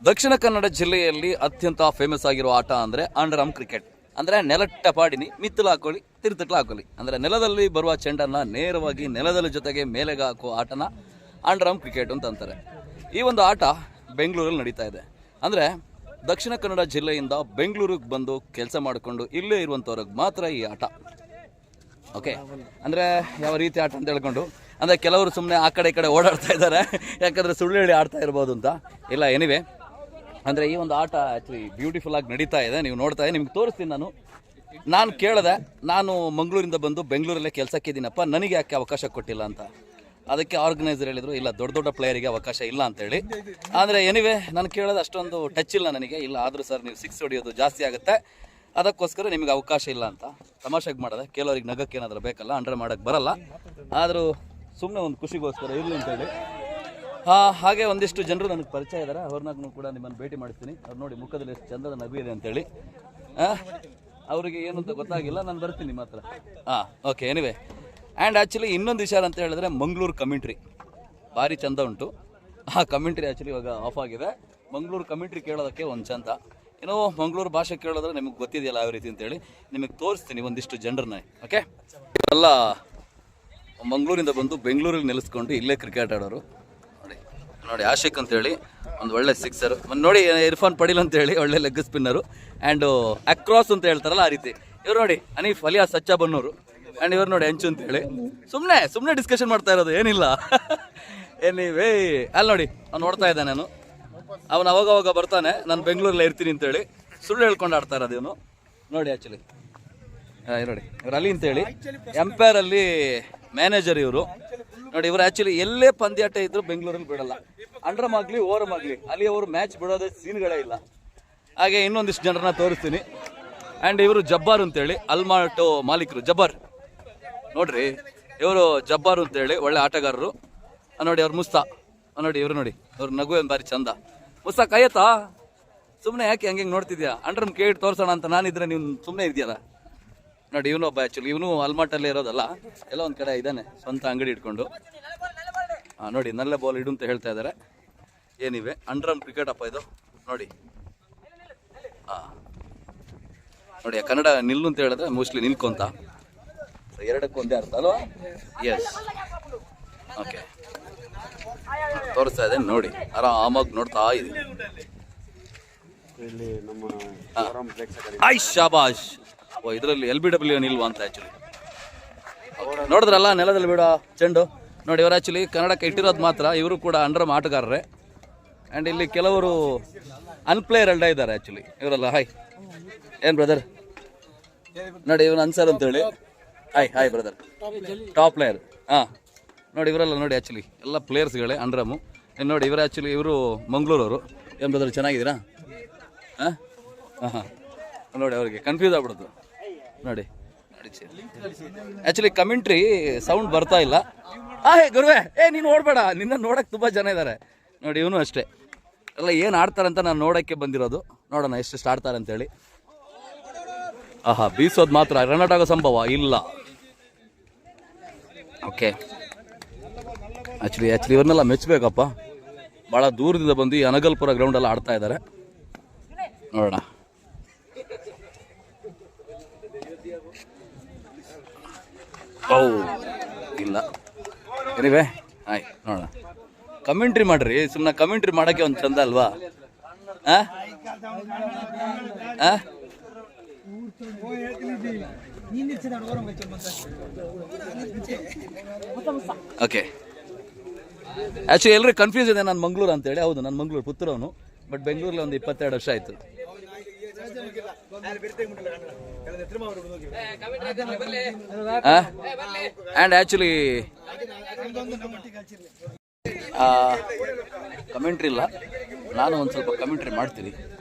ದಕ್ಷಿಣ ಕನ್ನಡ ಜಿಲ್ಲೆಯಲ್ಲಿ ಅತ್ಯಂತ ಫೇಮಸ್ ಆಗಿರೋ ಆಟ ಅಂದರೆ ಅಂಡರ್ ಆರ್ಮ್ ಕ್ರಿಕೆಟ್. ಅಂದರೆ ನೆಲಟ್ಟಪಾಡಿನಿ ಮಿತ್ತಲು ಹಾಕೊಳ್ಳಿ ತಿರುತಟ್ಲು ಹಾಕೊಳ್ಳಿ, ಅಂದರೆ ನೆಲದಲ್ಲಿ ಬರುವ ಚೆಂಡನ್ನು ನೇರವಾಗಿ ನೆಲದ ಜೊತೆಗೆ ಮೇಲೆಗೆ ಹಾಕೋ ಆಟನ ಅಂಡರ್ ಆರ್ಮ್ ಕ್ರಿಕೆಟ್ ಅಂತ ಅಂತಾರೆ. ಈ ಒಂದು ಆಟ ಬೆಂಗಳೂರಲ್ಲಿ ನಡೀತಾ ಇದೆ. ಅಂದರೆ ದಕ್ಷಿಣ ಕನ್ನಡ ಜಿಲ್ಲೆಯಿಂದ ಬೆಂಗಳೂರಿಗೆ ಬಂದು ಕೆಲಸ ಮಾಡಿಕೊಂಡು ಇಲ್ಲೇ ಇರುವಂಥವ್ರಿಗೆ ಮಾತ್ರ ಈ ಆಟ. ಓಕೆ, ಅಂದರೆ ಯಾವ ರೀತಿ ಆಟ ಅಂತ ಹೇಳ್ಕೊಂಡು, ಅಂದರೆ ಕೆಲವರು ಸುಮ್ಮನೆ ಆ ಕಡೆ ಈ ಕಡೆ ಓಡಾಡ್ತಾ ಇದ್ದಾರೆ, ಯಾಕಂದರೆ ಸುಳ್ಳು ಹೇಳಿ ಆಡ್ತಾ ಇರ್ಬೋದು ಅಂತ. ಇಲ್ಲ, ಎನಿವೆ, ಅಂದರೆ ಈ ಒಂದು ಆಟ ಆ್ಯಕ್ಚುಲಿ ಬ್ಯೂಟಿಫುಲ್ ಆಗಿ ನಡೀತಾ ಇದೆ. ನೀವು ನೋಡ್ತಾ ಇದ್ದೀನಿ, ನಿಮ್ಗೆ ತೋರಿಸ್ತೀನಿ. ನಾನು ಕೇಳಿದೆ, ನಾನು ಮಂಗಳೂರಿಂದ ಬಂದು ಬೆಂಗಳೂರಲ್ಲೇ ಕೆಲಸಕ್ಕೆ ಇದ್ದೀನಪ್ಪ, ನನಗೆ ಯಾಕೆ ಅವಕಾಶ ಕೊಟ್ಟಿಲ್ಲ ಅಂತ. ಅದಕ್ಕೆ ಆರ್ಗನೈಸರ್ ಹೇಳಿದರು, ಇಲ್ಲ, ದೊಡ್ಡ ದೊಡ್ಡ ಪ್ಲೇಯರಿಗೆ ಅವಕಾಶ ಇಲ್ಲ ಅಂತೇಳಿ. ಆದರೆ ಎನಿವೆ, ನಾನು ಕೇಳೋದು ಅಷ್ಟೊಂದು ಟಚ್ ಇಲ್ಲ ನನಗೆ. ಇಲ್ಲ, ಆದರೂ ಸರ್ ನೀವು 6 ಹೊಡೆಯೋದು ಜಾಸ್ತಿ ಆಗುತ್ತೆ, ಅದಕ್ಕೋಸ್ಕರ ನಿಮಗೆ ಅವಕಾಶ ಇಲ್ಲ ಅಂತ ತಮಾಷೆಗೆ ಮಾಡಿದೆ. ಕೆಲವರಿಗೆ ನಗಕ್ಕೆ ಏನಾದರೂ ಬೇಕಲ್ಲ, ಅಂಡರ್ ಮಾಡೋಕ್ಕೆ ಬರಲ್ಲ, ಆದರೂ ಸುಮ್ಮನೆ ಒಂದು ಖುಷಿಗೋಸ್ಕರ ಇರಲಿ ಅಂತೇಳಿ. ಹಾಗೆ ಒಂದಿಷ್ಟು ಜನರು ನನಗೆ ಪರಿಚಯ ಇದ್ದಾರೆ, ಅವ್ರನ್ನ ಕೂಡ ನಿಮ್ಮನ್ನು ಭೇಟಿ ಮಾಡ್ತೀನಿ. ಅವ್ರು ನೋಡಿ ಮುಖದಲ್ಲಿ ಎಷ್ಟು ಚಂದದ ನಗು ಇದೆ ಅಂತೇಳಿ. ಅವರಿಗೆ ಏನು ಅಂತ ಗೊತ್ತಾಗಿಲ್ಲ, ನಾನು ಬರ್ತೀನಿ ನಿಮ್ಮ ಹತ್ರ. Okay, anyway. ಆ್ಯಂಡ್ ಆ್ಯಕ್ಚುಲಿ ಇನ್ನೊಂದು ವಿಚಾರ ಅಂತ ಹೇಳಿದ್ರೆ, ಮಂಗಳೂರು ಕಮೆಂಟ್ರಿ ಭಾರಿ ಚಂದ ಉಂಟು. ಆ ಕಮೆಂಟ್ರಿ ಆ್ಯಕ್ಚುಲಿ ಇವಾಗ ಆಫ್ ಆಗಿದೆ. ಮಂಗಳೂರು ಕಮೆಂಟ್ರಿ ಕೇಳೋದಕ್ಕೆ ಒಂದು ಚಂದ. ಏನೋ ಮಂಗಳೂರು ಭಾಷೆ ಕೇಳೋದ್ರೆ ನಿಮಗೆ ಗೊತ್ತಿದೆಯಲ್ಲ ಯಾವ ರೀತಿ ಅಂತೇಳಿ, ನಿಮಗೆ ತೋರಿಸ್ತೀನಿ ಒಂದಿಷ್ಟು ಜನರನ್ನ. ಓಕೆ, ಎಲ್ಲ ಮಂಗಳೂರಿಂದ ಬಂದು ಬೆಂಗಳೂರಲ್ಲಿ ನೆಲೆಸ್ಕೊಂಡು ಇಲ್ಲೇ ಕ್ರಿಕೆಟ್ ಆಡೋರು. ನೋಡಿ ಆಶಿಕ್ ಅಂತೇಳಿ ಒಂದು ಒಳ್ಳೆ ಸಿಕ್ಸರ್. ನೋಡಿ ಇರ್ಫಾನ್ ಪಡೀಲ್ ಅಂತೇಳಿ ಒಳ್ಳೆ ಲೆಗ್ ಸ್ಪಿನ್ನರು. ಆ್ಯಂಡ್ ಅಕ್ರಾಸ್ ಅಂತ ಹೇಳ್ತಾರಲ್ಲ ಆ ರೀತಿ. ಇವ್ರು ನೋಡಿ ಅನೀಫ್ ಅಲಿಯಾಸ್ ಸಚ್ಚಾ ಬನ್ನೂರು. ಆ್ಯಂಡ್ ಇವ್ರು ನೋಡಿ ಅಂಚು ಅಂತೇಳಿ. ಸುಮ್ಮನೆ ಡಿಸ್ಕಷನ್ ಮಾಡ್ತಾ ಇರೋದು, ಏನಿಲ್ಲ. ಎನಿವೇ, ಅಲ್ಲಿ ನೋಡಿ ಅವ್ನು ನೋಡ್ತಾ ಇದ್ದಾನೆ. ಅವನು ಅವಾಗ ಬರ್ತಾನೆ, ನಾನು ಬೆಂಗಳೂರಲ್ಲೇ ಇರ್ತೀನಿ ಅಂತೇಳಿ ಸುಳ್ಳು ಹೇಳ್ಕೊಂಡು ಆಡ್ತಾ ಇರೋದು ಇವನು. ನೋಡಿ ಆ್ಯಕ್ಚುಲಿ ನೋಡಿ ಇವ್ರು ಅಲಿ ಅಂತೇಳಿ ಎಂಪೈರಲ್ಲಿ ಮ್ಯಾನೇಜರ್ ಇವರು. ನೋಡಿ ಇವರು ಆ್ಯಕ್ಚುಲಿ ಎಲ್ಲೇ ಪಂದ್ಯಾಟ ಇದ್ರು ಬೆಂಗಳೂರಲ್ಲಿ ಬಿಡಲ್ಲ. ಅಂಡ್ರಮ್ ಆಗಲಿ ಓವರಮ್ ಆಗಲಿ ಅಲ್ಲಿ ಅವರು ಮ್ಯಾಚ್ ಬಿಡೋದೇ ಸೀನ್ಗಳೇ ಇಲ್ಲ. ಹಾಗೆ ಇನ್ನೊಂದಿಷ್ಟು ಜನರನ್ನ ತೋರಿಸ್ತೀನಿ. ಆ್ಯಂಡ್ ಇವರು ಜಬ್ಬಾರ್ ಅಂತೇಳಿ, ಅಲ್ಮಾಟೋ ಮಾಲೀಕರು ಜಬ್ಬಾರ್. ನೋಡ್ರಿ ಇವರು ಜಬ್ಬಾರ್ ಅಂತೇಳಿ ಒಳ್ಳೆ ಆಟಗಾರರು. ನೋಡಿ ಅವ್ರು ಮುಸ್ತಾ. ನೋಡಿ ಇವರು ನೋಡಿ ಅವ್ರ ನಗು ಏನು ಭಾರಿ ಚಂದ. ಮುಸ್ತಾ ಕೈಯತ್ತಾ, ಸುಮ್ಮನೆ ಯಾಕೆ ಹಂಗೆ ನೋಡ್ತಿದ್ಯಾ? ಅಂಡ್ರಮ್ ಕೇಳಿ ತೋರಿಸೋಣ ಅಂತ ನಾನಿದ್ರೆ ನೀವು ಸುಮ್ಮನೆ ಇದೆಯಲ್ಲ. ನೋಡಿ ಇವನು ಒಬ್ಬ ಆ್ಯಕ್ಚುಲಿ ಇವನು ಅಲ್ಮಾಟಲ್ಲೇ ಇರೋದಲ್ಲ, ಎಲ್ಲ ಒಂದು ಕಡೆ ಇದ್ದಾನೆ ಸ್ವಂತ ಅಂಗಡಿ ಇಟ್ಕೊಂಡು. ನೋಡಿ ನಲ್ಲ ಬಾಲ್ ಇಡು ಅಂತ ಹೇಳ್ತಾ ಇದ್ದಾರೆ. ಏನಿವೆ ಅಂಡರ್ ಕ್ರಿಕೆಟ್ ಅಪ್ಪ ಇದು. ನೋಡಿ ನೋಡಿ ಕನ್ನಡ ನಿಲ್ಲು ಅಂತ ಹೇಳಿದ್ರೆ ಮೋಸ್ಟ್ಲಿ ನಿಲ್ಕೊಂತ. ಎರಡಕ್ಕೂ ಒಂದೇ ಅರ್ಥ ಅಲ್ವಾ? ಎಸ್, ಓಕೆ, ತೋರಿಸ್ತಾ ಇದೆ ನೋಡಿ, ಆರಾಮಾಗಿ ನೋಡ್ತಾ ಇದ್ದೀನಿ. ಶಾಬಾಷ್. ಇದರಲ್ಲಿ LBW ನಿಲ್ವಾ ಅಂತ ಆ್ಯಕ್ಚುಲಿ ನೋಡಿದ್ರಲ್ಲ, ನೆಲದಲ್ಲಿ ಬಿಡೋ ಚೆಂಡು. ನೋಡಿ ಇವರು ಆ್ಯಕ್ಚುಲಿ ಕನ್ನಡಕ್ಕೆ ಇಟ್ಟಿರೋದು ಮಾತ್ರ, ಇವರು ಕೂಡ ಅಂಡರ್ ಆಟಗಾರರೇ. ಆ್ಯಂಡ್ ಇಲ್ಲಿ ಕೆಲವರು ಅನ್ಪ್ಲೇಯರ್ ಅಲ್ಡ ಇದ್ದಾರೆ ಆ್ಯಕ್ಚುಲಿ ಇವರೆಲ್ಲ. ಹಾಯ್, ಏನು ಬ್ರದರ್? ನೋಡಿ ಇವನು ಅನ್ಸರ್ ಅಂತೇಳಿ. Hi brother, top player. ನೋಡಿ ಇವರೆಲ್ಲ ನೋಡಿ ಆ್ಯಕ್ಚುಲಿ ಎಲ್ಲ ಪ್ಲೇಯರ್ಸ್ಗಳೇ ಅಂಡ್ರಮು. ಇನ್ನು ನೋಡಿ ಇವರು ಆ್ಯಕ್ಚುಲಿ ಇವರು ಮಂಗಳೂರವರು. ಏನು ಬ್ರದರ್, ಚೆನ್ನಾಗಿದ್ದೀರಾ? ಹಾಂ ನೋಡಿ ಅವ್ರಿಗೆ ಕನ್ಫ್ಯೂಸ್ ಆಗ್ಬಿಡೋದು. ನೋಡಿ ಆ್ಯಕ್ಚುಲಿ ಕಮೆಂಟ್ರಿ ಸೌಂಡ್ ಬರ್ತಾ ಇಲ್ಲ. ಗುರುವೆ, ನೀನು ಓಡಬೇಡ, ನಿನ್ನ ನೋಡೋಕ್ಕೆ ತುಂಬ ಜನ ಇದ್ದಾರೆ. ನೋಡಿ ಇವನು ಅಷ್ಟೇ, ಎಲ್ಲ ಏನು ಆಡ್ತಾರಂತ ನಾನು ನೋಡೋಕ್ಕೆ ಬಂದಿರೋದು. ನೋಡೋಣ ಎಷ್ಟೆಷ್ಟು ಆಡ್ತಾರೆ ಅಂತೇಳಿ. ಬೀಸೋದು ಮಾತ್ರ, ರನ್ ಔಟ್ ಆಗೋ ಸಂಭವ ಇಲ್ಲ. ಓಕೆ, ಆ್ಯಕ್ಚುಲಿ ಇವ್ರನ್ನೆಲ್ಲ ಮೆಚ್ಚಬೇಕಪ್ಪ. ಭಾಳ ದೂರದಿಂದ ಬಂದು ಈ ಅನಗಲ್ಪುರ ಗ್ರೌಂಡೆಲ್ಲ ಆಡ್ತಾ ಇದ್ದಾರೆ. ನೋಡೋಣ. ಇಲ್ಲ, ಎನಿವೆ, ನೋಡೋಣ. ಕಮೆಂಟ್ರಿ ಮಾಡ್ರಿ, ಸುಮ್ಮನೆ ಕಮೆಂಟ್ರಿ ಮಾಡೋಕ್ಕೆ ಒಂದು ಚಂದ ಅಲ್ವಾ? ಓಕೆ, ಆ್ಯಕ್ಚುಲಿ ಎಲ್ಲರಿಗೂ ಕನ್ಫ್ಯೂಸ್ ಇದೆ ನಾನು ಮಂಗಳೂರು ಅಂತೇಳಿ. ಹೌದು, ನಾನು ಮಂಗಳೂರು ಪುತ್ತೂರವನು, ಬಟ್ ಬೆಂಗಳೂರಲ್ಲಿ ಒಂದು 22 ವರ್ಷ ಆಯಿತು. ಆ್ಯಂಡ್ ಆ್ಯಕ್ಚುಲಿ ಕಮೆಂಟ್ರಿ ಇಲ್ಲ, ನಾನು ಒಂದು ಸ್ವಲ್ಪ ಕಮೆಂಟ್ರಿ ಮಾಡ್ತೀನಿ.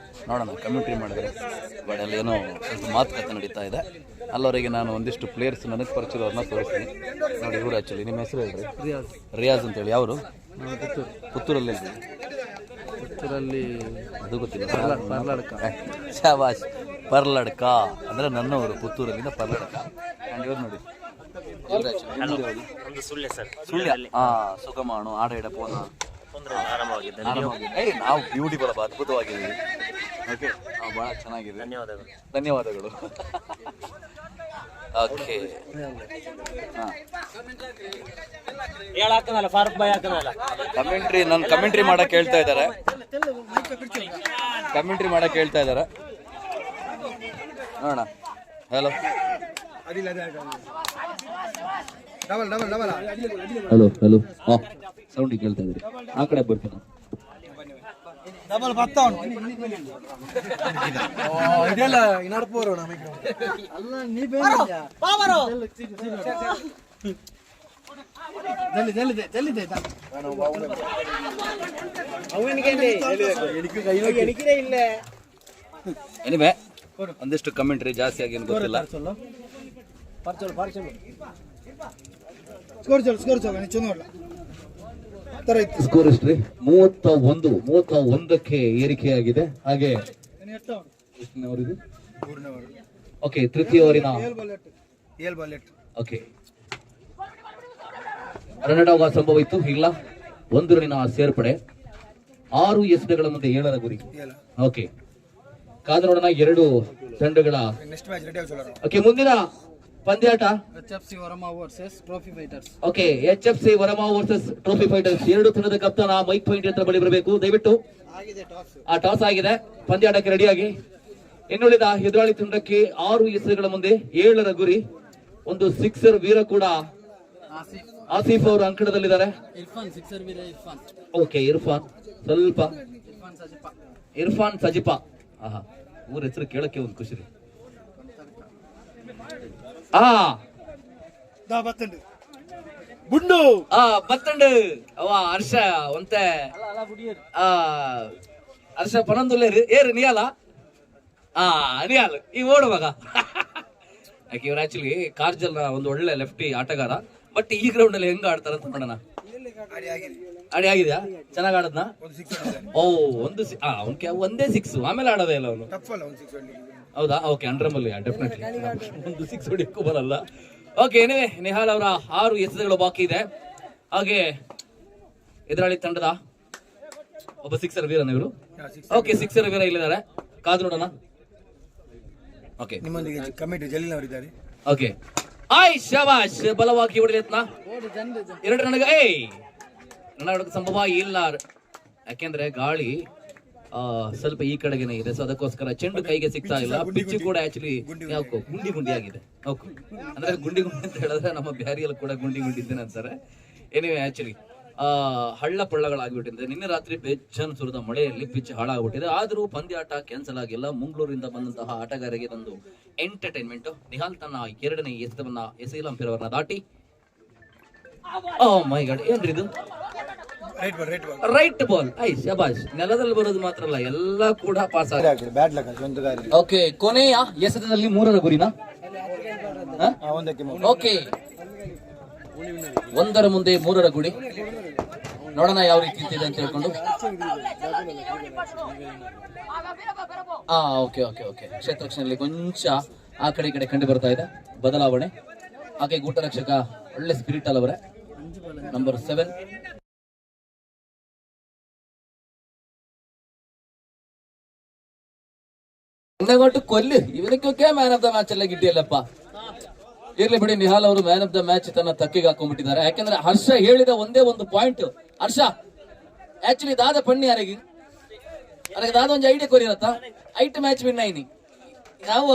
ನೋಡೋಣ, ಕಮೆಂಟ್ರಿ ಮಾಡಿದ್ರೆ ಬಟ್ ಅಲ್ಲಿ ಏನೋ ಸ್ವಲ್ಪ ಮಾತುಕತೆ ನಡೀತಾ ಇದೆ. ಅಲ್ಲವರೆಗೆ ನಾನು ಒಂದಿಷ್ಟು ಪ್ಲೇಯರ್ಸ್ ನನಗೆ ಪರಿಚಯದವ್ರನ್ನ ತೋರಿಸ್ತೀನಿ. ನೋಡಿ ಇವರು ಆ್ಯಕ್ಚುಲಿ, ನಿಮ್ಮ ಹೆಸರು ಹೇಳ್ರಿ? ರಿಯಾಜ್ ಅಂತೇಳಿ. ಯಾವರು? ಪುತ್ತೂರಲ್ಲಿ. ಪುತ್ತೂರಲ್ಲಿ ಅದು ಗೊತ್ತಿಲ್ಲ. ಶಾಬಾಷ್, ಪರ್ಲಡ್ಕ ಅಂದರೆ ನನ್ನವರು, ಪುತ್ತೂರಲ್ಲಿಂದ ಪರ್ಲಡ್ಕ. ಆ್ಯಂಡ್ ಇವ್ರು ನೋಡಿ ಸುಳ್ಯ ಸುಗಮಾಣು ಆಡ ಇಡ ಪೋನ ನಾವು ಬ್ಯೂಟಿಫುಲ್ ಅಪ್ಪ, ಅದ್ಭುತವಾಗಿದ್ದೀವಿ. ಓಕೆ, ನಾವು ಭಾಳ ಚೆನ್ನಾಗಿದೆ. ಧನ್ಯವಾದಗಳು. ಓಕೆ, ಕಮೆಂಟ್ರಿ ಕಮೆಂಟ್ರಿ ಮಾಡಕ್ ಹೇಳ್ತಾ ಇದ್ದಾರೆ. ನೋಡೋಣ. ಹಲೋ ಹಲೋ ಹಲೋ, ಸೌಂಡ್ ಕೇಳ್ತಾ ಇದ್ರಿ, ಆ ಕಡೆ ಬರ್ತೀನಿ. ಎನಿವೆ ಒಂದಿಷ್ಟು ಕಮೆಂಟ್ರಿ ಜಾಸ್ತಿ ಆಗಿ ಗೊತ್ತಿಲ್ಲ. ಸ್ಕೋರ್ ಎಷ್ಟ್ರಿ? 31ಕ್ಕೆ ಏರಿಕೆಯಾಗಿದೆ. ಹಾಗೆ ಓಕೆ, ತೃತೀಯ ಓವರಿನ ಓಕೆ ರನ್ ಔಟ್ ಸಂಭವ ಇತ್ತು. ಇಲ್ಲ, 1 ರನ್ನಿನ ಸೇರ್ಪಡೆ. 6 ಎಸೆತಗಳ ಮುಂದೆ 7ರ ಗುರಿ. ಓಕೆ, ಕಾದು ನೋಡೋಣ 2 ತಂಡಗಳ. ಓಕೆ, ಮುಂದಿನ ಪಂದ್ಯಾಟ HFC Varama versus trophy fighters. Okay, HFC Varama versus trophy fighters. 2 ತಂಡದ ಕಪ್ತಾನ ಮೈಕ್ ಪಾಯಿಂಟ್ ಹತ್ರ ಬಳಿ ಬರಬೇಕು ದಯವಿಟ್ಟು. ಟಾಸ್ ಆಗಿದೆ, ಪಂದ್ಯಾಟಕ್ಕೆ ರೆಡಿಯಾಗಿ. ಇನ್ನುಳಿದ ಎದುರಾಳಿ ತಂಡಕ್ಕೆ 6 ಎಸೆತಗಳ ಮುಂದೆ 7ರ ಗುರಿ. ಒಂದು ಸಿಕ್ಸರ್ ವೀರ ಕೂಡ ಆಸಿಫ್ ಅವರು ಅಂಕಣದಲ್ಲಿದ್ದಾರೆ. ಓಕೆ, ಇರ್ಫಾನ್ ಸಜಿಪಾ. ಆಹಾ, ಊರ ಹೆಸರು ಕೇಳಕ್ಕೆ ಒಂದು ಖುಷಿ. ಬತ್ತಂಡು ಅವ ಹರ್ಷ ಒಂತೆ ಹರ್ಷ ಪನಂದುಲ್ಲೇರು ಏರು ನಿಯಾಲ ನಿಯಾಲ್ ಈ ಓಡುವಾಗ. ಯಾಕೆ ಇವ್ರು ಆಕ್ಚುಲಿ ಕಾರ್ಜಲ್ ಒಂದು ಒಳ್ಳೆ ಲೆಫ್ಟಿ ಆಟಗಾರ. ಬಟ್ ಈ ಗ್ರೌಂಡ್ ಅಲ್ಲಿ ಹೆಂಗ ಆಡ್ತಾರ ಅಂತ ನೋಡೋಣ. ಅಡಿ ಆಗಿದ್ಯಾ? ಚೆನ್ನಾಗ್ ಆಡದ್ನ? ಓ, ಒಂದೇ 6 ಆಮೇಲೆ ಆಡೋದೇ ಇಲ್ಲ ಅವನು. ಹೌದಾ? ಓಕೆ, ಅಂಡ್ರಮಲ್ಲಿ ಡೆಫಿನೆಟ್ಲಿ ಒಂದು 6 ಹೊಡಿಯಕ್ಕೂ ಬರಲ್ಲ. ಓಕೆ, ಏನಿವೆ ನಿಹಾಲ್ ಅವರ 6 ಎಸೆತಗಳು ಬಾಕಿ ಇದೆ. ಹಾಗೆ ಎದುರಾಳಿ ತಂಡದ ಒಬ್ಬ ಸಿಕ್ಸರ್ ವೀರನ ಇವರು. ಓಕೆ, ಸಿಕ್ಸರ್ ವೀರ ಇಲ್ಲಿದ್ದಾರೆ, ಕಾದು ನೋಡೋಣ. ಓಕೆ, ನಿಮ್ಮೊಂದಿಗೆ ಕಮಿಟಿ ಜಲೀಲ್ ಅವರಿದ್ದಾರೆ. ಓಕೆ, ಶಾಬಾಷ್, ಬಲವಾಗಿ ಹೊಡೆಯತ್ನ 2 ರನ್ಗೆ. ರನ್ ಔಟ್ ಸಂಭವ ಇಲ್ಲ, ಯಾಕೆಂದ್ರೆ ಗಾಳಿ ಸ್ವಲ್ಪ ಈ ಕಡೆಗೇನೆ ಇದೆ. ಸೊ ಅದಕ್ಕೋಸ್ಕರ ಚೆಂಡು ಕೈಗೆ ಸಿಗ್ತಾ ಇಲ್ಲ. ಪಿಚ್ ಕೂಡ ಆಕ್ಚುಲಿ ಗುಂಡಿ ಆಗಿದೆ. ಓಕೆ, ಅಂದ್ರೆ ಗುಂಡಿ ಅಂತ ಹೇಳಿದ್ರೆ ನಮ್ಮ ಬ್ಯಾರಿಯಲ್ಲಿ ಕೂಡ ಗುಂಡಿ ಇದ್ದೇನೆ ಅಂತಾರೆ. ಏನಿವೆ ಆಕ್ಚುಲಿ ಹಳ್ಳ ಪಳ್ಳಗಳಾಗ್ಬಿಟ್ಟಿದೆ. ನಿನ್ನೆ ರಾತ್ರಿ ಬೆಚ್ಚನ್ ಸುರಿದ ಮಳೆಯಲ್ಲಿ ಪಿಚ್ ಹಾಳಾಗ್ಬಿಟ್ಟಿದೆ. ಆದ್ರೂ ಪಂದ್ಯಾಟ ಕ್ಯಾನ್ಸಲ್ ಆಗಿಲ್ಲ. ಮಂಗಳೂರಿಂದ ಬಂದಂತಹ ಆಟಗಾರರಿಗೆ ಒಂದು ಎಂಟರ್ಟೈನ್ಮೆಂಟ್. ನಿಹಾಲ್ ತನ್ನ 2ನೇ ಎಸೆತವನ್ನ ಎಸೆಯಲ್ ಅಂಪೈರ್ ಅವರನ್ನ ದಾಟಿ. ಓ ಮೈ ಗಾಡ್, ಏನ್ರಿ ಇದು? Right ball. ಶಬಾಷ್, ನೆಲದಲ್ಲಿ ಬರೋದು ಮಾತ್ರ ಅಲ್ಲ, ಎಲ್ಲ ಕೂಡ ಪಾಸ್ ಆಗಿದೆ. ಓಕೆ, ಕೊನೆಯ ಎಸೆತದಲ್ಲಿ 3ರ ಗುರಿನ. ಓಕೆ, 1ರ ಮುಂದೆ 3ರ ಗುರಿ. ನೋಡೋಣ ಯಾವ ರೀತಿ ಇದೆ ಅಂತ ಹೇಳ್ಕೊಂಡು. ಓಕೆ ಓಕೆ ಓಕೆ, ಕ್ಷೇತ್ರಕ್ಷಣದಲ್ಲಿ ಕೊಂಚ ಆ ಕಡೆ ಈ ಕಡೆ ಕಂಡು ಬರ್ತಾ ಇದೆ ಬದಲಾವಣೆ. ಹಾಗೆ ಗೂಟ ರಕ್ಷಕ ಒಳ್ಳೆ ಸ್ಪಿರಿಟ್ ಅಲ್ಲವರೇ, ನಂಬರ್ 7. ಇನ್ನಗೊಟ್ಟು ಕೊಲ್ಲಿ ಇವನಕ್ಕೆ ಮ್ಯಾನ್ ಆಫ್ ದ ಮ್ಯಾಚ್ ಎಲ್ಲ ಗಿಟ್ಟಿಯಲ್ಲಪ್ಪ. ಇರ್ಲಿ ಬಿಡಿ, ನಿಹಾಲ್ ಅವರು ಮ್ಯಾನ್ ಆಫ್ ದ ಮ್ಯಾಚ್ ತನ್ನ ತಕ್ಕಿಗೆ ಹಾಕೊಂಡ್ಬಿಟ್ಟಿದ್ದಾರೆ. ಯಾಕಂದ್ರೆ ಹರ್ಷ ಹೇಳಿದ ಒಂದೇ ಒಂದು ಪಾಯಿಂಟ್. ಹರ್ಷ ಆಕ್ಚುಲಿ ದಾದ ಪಣ್ಣಿ ಯಾರಿಗೆ ದಾದ ಒಂದು ಐಡಿಯಾ ಕೊರಿರತ್ತ 8 ಮ್ಯಾಚ್ ವಿನ್ ಆಯ್ನಿ ಯಾವ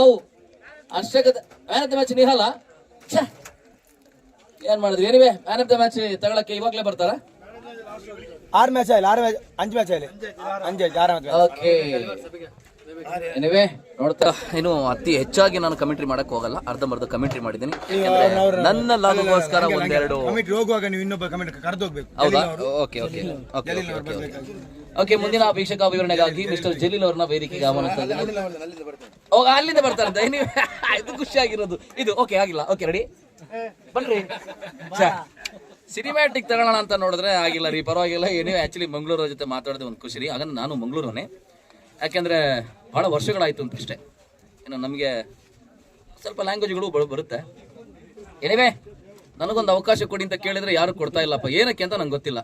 ಹರ್ಷಕ ಮ್ಯಾನ್ ಆಫ್ ದ ಮ್ಯಾಚ್ ನಿಹಾಲ. ಏನ್ ಮಾಡಿದ್ರಿ? ಏನಿವೆ ಮ್ಯಾನ್ ಆಫ್ ದ ಮ್ಯಾಚ್ ತಗೊಳಕ್ಕೆ ಇವಾಗ್ಲೇ ಬರ್ತಾರ? 6 ಮ್ಯಾಚ್ ಆಯ್ತು, 5 ಮ್ಯಾಚ್ ಆಯ್ತು, 5 ಓಕೆ. ಎನಿವೆ ನೋಡ್ತಾ ಇನ್ನು ಅತಿ ಹೆಚ್ಚಾಗಿ ನಾನು ಕಮೆಂಟ್ರಿ ಮಾಡಕ್ ಹೋಗಲ್ಲ, ಅರ್ಧಂಬರ್ಧ ಕಮೆಂಟ್ರಿ ಮಾಡಿದ್ದೀನಿ. ನನ್ನ ಲಾಭಗೋಸ್ಕರ ಒಂದೆರಡು ಹೋಗುವಾಗ ನೀವು ಇನ್ನೊಬ್ಬ ಕಮೆಂಟ್ ಕರೆದು ಹೋಗ್ಬೇಕು. ಹೌದಾ? Okay okay okay. ಮುಂದಿನ ವೀಕ್ಷಕ ವಿವರಣೆಗಾಗಿ ಮಿಸ್ಟರ್ ಜಲೀಲ್ ಅವ್ರನ್ನ ವೇದಿಕೆಗೆ ಆಹ್ವಾನಿಸ್ತಾ ಇದ್ದೀನಿ. ಅಲ್ಲಿಂದ ಬರ್ತಾರೆ. ಇದು ಖುಷಿಯಾಗಿರೋದು ಇದು. ಓಕೆ, ಆಗಿಲ್ಲ. ಓಕೆ, ರೆಡಿ, ಬನ್ರಿ. ಸಿನಿಮ್ಯಾಟಿಕ್ ತಗೋಣ ಅಂತ ನೋಡಿದ್ರೆ ಆಗಿಲ್ಲ ರೀ, ಪರವಾಗಿಲ್ಲ. ಏನೇ ಆಕ್ಚುಲಿ ಮಂಗಳೂರು ಜೊತೆ ಮಾತಾಡಿದ ಒಂದು ಖುಷಿ ರೀ. ಆಗ ನಾನು ಮಂಗಳೂರನೇ, ಯಾಕೆಂದ್ರೆ ಬಹಳ ವರ್ಷಗಳಾಯ್ತು ಅಂತ ಅಷ್ಟೇ. ಇನ್ನು ನಮಗೆ ಸ್ವಲ್ಪ ಲ್ಯಾಂಗ್ವೇಜ್ಗಳು ಬರುತ್ತೆ. ಏನಿವೆ ನನಗೊಂದು ಅವಕಾಶ ಕೊಡಿ ಅಂತ ಕೇಳಿದ್ರೆ ಯಾರು ಕೊಡ್ತಾ ಇಲ್ಲಪ್ಪ. ಏನಕ್ಕೆ ಅಂತ ನಂಗೆ ಗೊತ್ತಿಲ್ಲ.